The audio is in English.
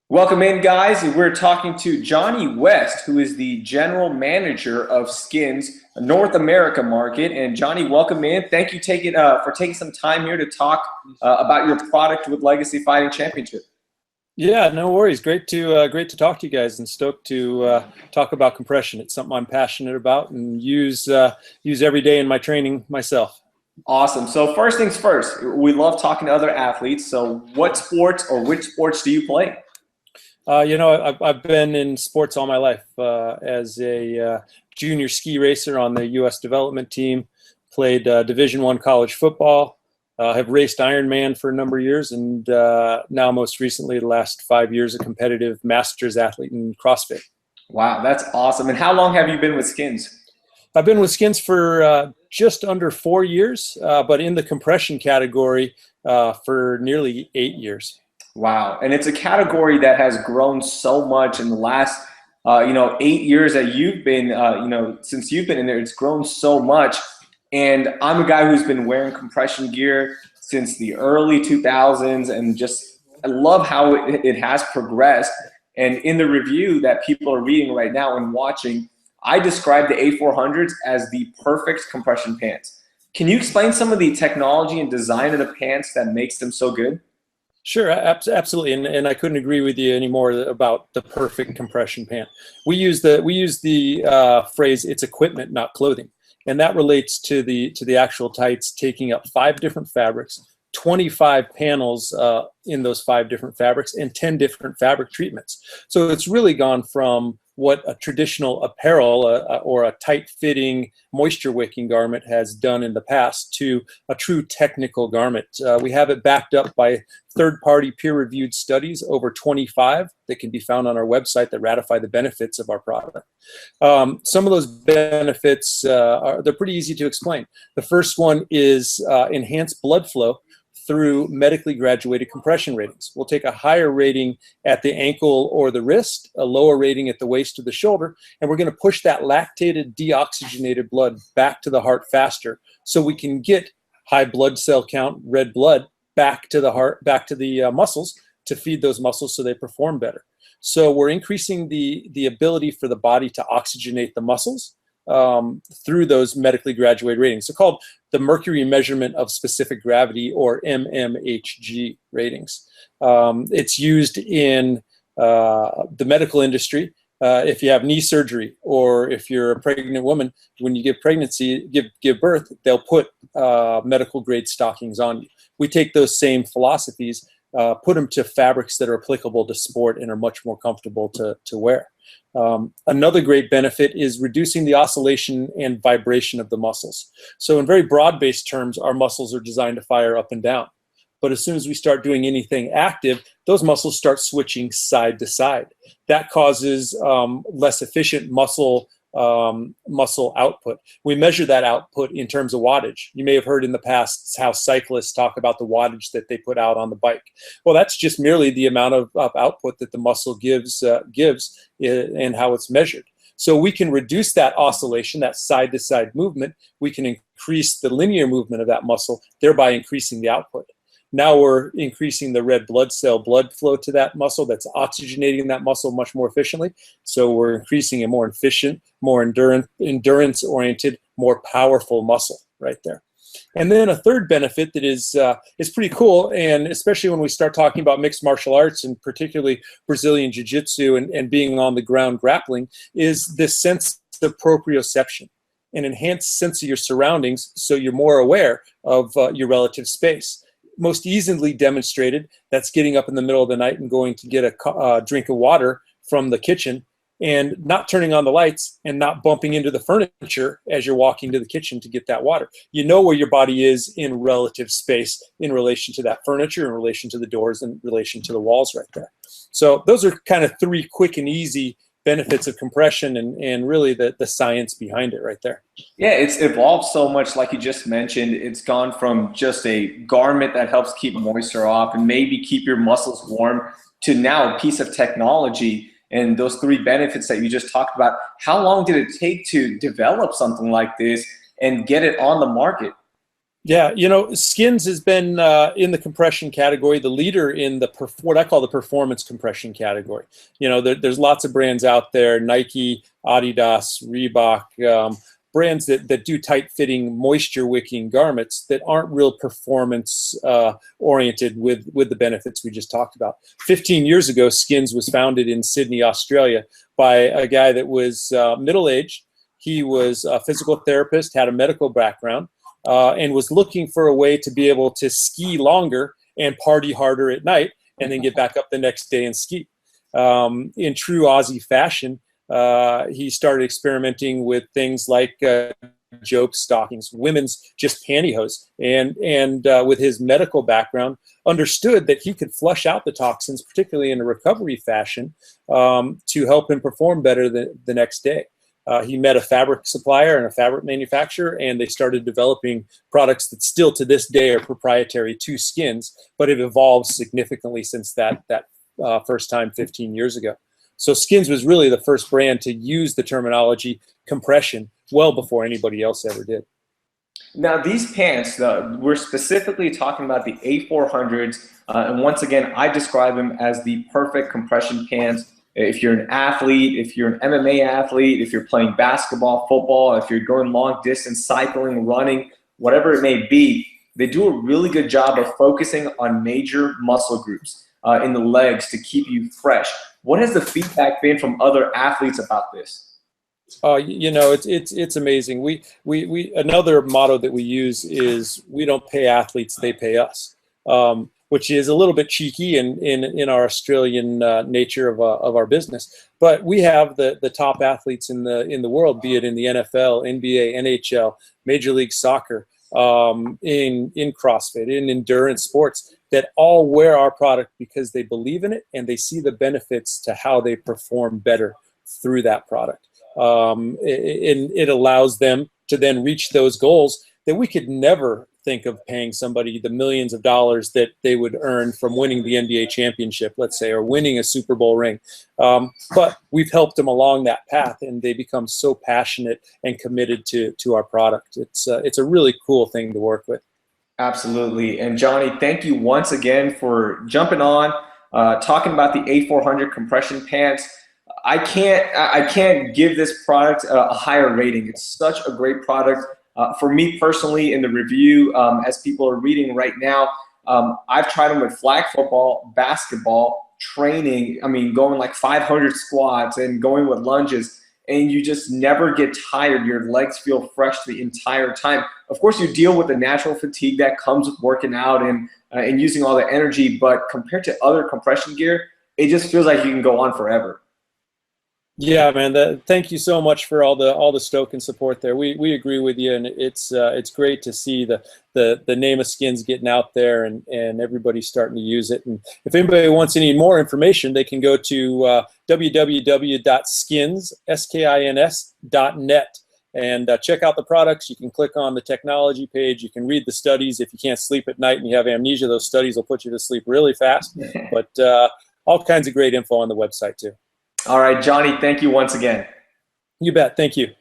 Welcome in, guys. We're talking to Johnny West, who is the general manager of Skins North America market. And Johnny, welcome in. Thank you for taking some time here to talk about your product with Legacy Fighting Championship. Yeah, no worries. Great to talk to you guys, and stoked to talk about compression. It's something I'm passionate about and use every day in my training myself. Awesome. So first things first, we love talking to other athletes. So what sports or which sports do you play? I've been in sports all my life. As a junior ski racer on the U.S. development team, played Division I college football. Have raced Ironman for a number of years, and now most recently, the last 5 years, a competitive masters athlete in CrossFit. Wow, that's awesome. And how long have you been with Skins? I've been with Skins for just under 4 years, but in the compression category for nearly 8 years. Wow, and it's a category that has grown so much in the last, 8 years that you've been, since you've been in there. It's grown so much, and I'm a guy who's been wearing compression gear since the early 2000s, and just I love how it has progressed. And in the review that people are reading right now and watching, I describe the A400s as the perfect compression pants. Can you explain some of the technology and design of the pants that makes them so good? Sure, absolutely, and I couldn't agree with you anymore about the perfect compression pant. We use the phrase "it's equipment, not clothing," and that relates to the actual tights, taking up 5 different fabrics, 25 panels in those 5 different fabrics, and 10 different fabric treatments. So it's really gone from what a traditional apparel or a tight-fitting, moisture-wicking garment has done in the past to a true technical garment. We have it backed up by third-party peer-reviewed studies, over 25, that can be found on our website, that ratify the benefits of our product. Some of those benefits, they're pretty easy to explain. The first one is enhanced blood flow through medically graduated compression ratings. We'll take a higher rating at the ankle or the wrist, a lower rating at the waist or the shoulder, and we're going to push that lactated, deoxygenated blood back to the heart faster, so we can get high blood cell count, red blood, back to the heart, back to the muscles, to feed those muscles so they perform better. So we're increasing the ability for the body to oxygenate the muscles through those medically graduated ratings. They're called the mercury measurement of specific gravity, or MMHG ratings. It's used in the medical industry. If you have knee surgery, or if you're a pregnant woman, when you give birth, they'll put medical grade stockings on you. We take those same philosophies, put them to fabrics that are applicable to sport and are much more comfortable to wear. Another great benefit is reducing the oscillation and vibration of the muscles. So in very broad-based terms, our muscles are designed to fire up and down. But as soon as we start doing anything active, those muscles start switching side to side. That causes less efficient muscle output. We measure that output in terms of wattage. You may have heard in the past how cyclists talk about the wattage that they put out on the bike. Well, that's just merely the amount of output that the muscle gives and how it's measured. So we can reduce that oscillation, that side-to-side movement. We can increase the linear movement of that muscle, thereby increasing the output. Now we're increasing the red blood cell blood flow to that muscle, that's oxygenating that muscle much more efficiently. So we're increasing a more efficient, more endurance-oriented, more powerful muscle right there. And then a third benefit that is pretty cool, and especially when we start talking about mixed martial arts, and particularly Brazilian Jiu-Jitsu and being on the ground grappling, is this sense of proprioception, an enhanced sense of your surroundings, so you're more aware of your relative space. Most easily demonstrated, that's getting up in the middle of the night and going to get a drink of water from the kitchen, and not turning on the lights and not bumping into the furniture as you're walking to the kitchen to get that water. You know where your body is in relative space in relation to that furniture, in relation to the doors, in relation to the walls right there. So those are kind of 3 quick and easy benefits of compression, and really the science behind it right there. Yeah, it's evolved so much, like you just mentioned. It's gone from just a garment that helps keep moisture off and maybe keep your muscles warm, to now a piece of technology. And those 3 benefits that you just talked about, how long did it take to develop something like this and get it on the market? Yeah, Skins has been in the compression category, the leader in the what I call the performance compression category. There's lots of brands out there: Nike, Adidas, Reebok, brands that do tight-fitting, moisture-wicking garments that aren't real performance oriented with the benefits we just talked about. 15 years ago, Skins was founded in Sydney, Australia, by a guy that was middle-aged. He was a physical therapist, had a medical background. And was looking for a way to be able to ski longer and party harder at night and then get back up the next day and ski. In true Aussie fashion, he started experimenting with things like joke stockings, women's just pantyhose, and with his medical background, understood that he could flush out the toxins, particularly in a recovery fashion, to help him perform better the next day. He met a fabric supplier and a fabric manufacturer, and they started developing products that still to this day are proprietary to Skins, but have evolved significantly since that first time 15 years ago. So Skins was really the first brand to use the terminology compression well before anybody else ever did. Now these pants, we're specifically talking about the A400s, and once again, I describe them as the perfect compression pants. If you're an athlete, if you're an MMA athlete, if you're playing basketball, football, if you're going long distance, cycling, running, whatever it may be, they do a really good job of focusing on major muscle groups in the legs to keep you fresh. What has the feedback been from other athletes about this? It's amazing. We another motto that we use is we don't pay athletes, they pay us. Which is a little bit cheeky in our Australian nature of our business. But we have the top athletes in the world, be it in the NFL, NBA, NHL, Major League Soccer, in CrossFit, in endurance sports, that all wear our product because they believe in it and they see the benefits to how they perform better through that product. And it allows them to then reach those goals that we could never think of paying somebody the millions of dollars that they would earn from winning the NBA championship, let's say, or winning a Super Bowl ring. But we've helped them along that path, and they become so passionate and committed to our product. It's a really cool thing to work with. Absolutely. And Johnny, thank you once again for jumping on, talking about the A400 compression pants. I can't give this product a higher rating. It's such a great product. For me personally, in the review, as people are reading right now, I've tried them with flag football, basketball, training. I mean, going like 500 squats and going with lunges, and you just never get tired. Your legs feel fresh the entire time. Of course, you deal with the natural fatigue that comes with working out and using all the energy, but compared to other compression gear, it just feels like you can go on forever. Yeah, man. Thank you so much for all the stoke and support there. We agree with you, and it's great to see the name of Skins getting out there and everybody starting to use it. And if anybody wants any more information, they can go to www.skins.net and check out the products. You can click on the technology page. You can read the studies. If you can't sleep at night and you have amnesia, those studies will put you to sleep really fast. But all kinds of great info on the website too. All right, Johnny, thank you once again. You bet. Thank you.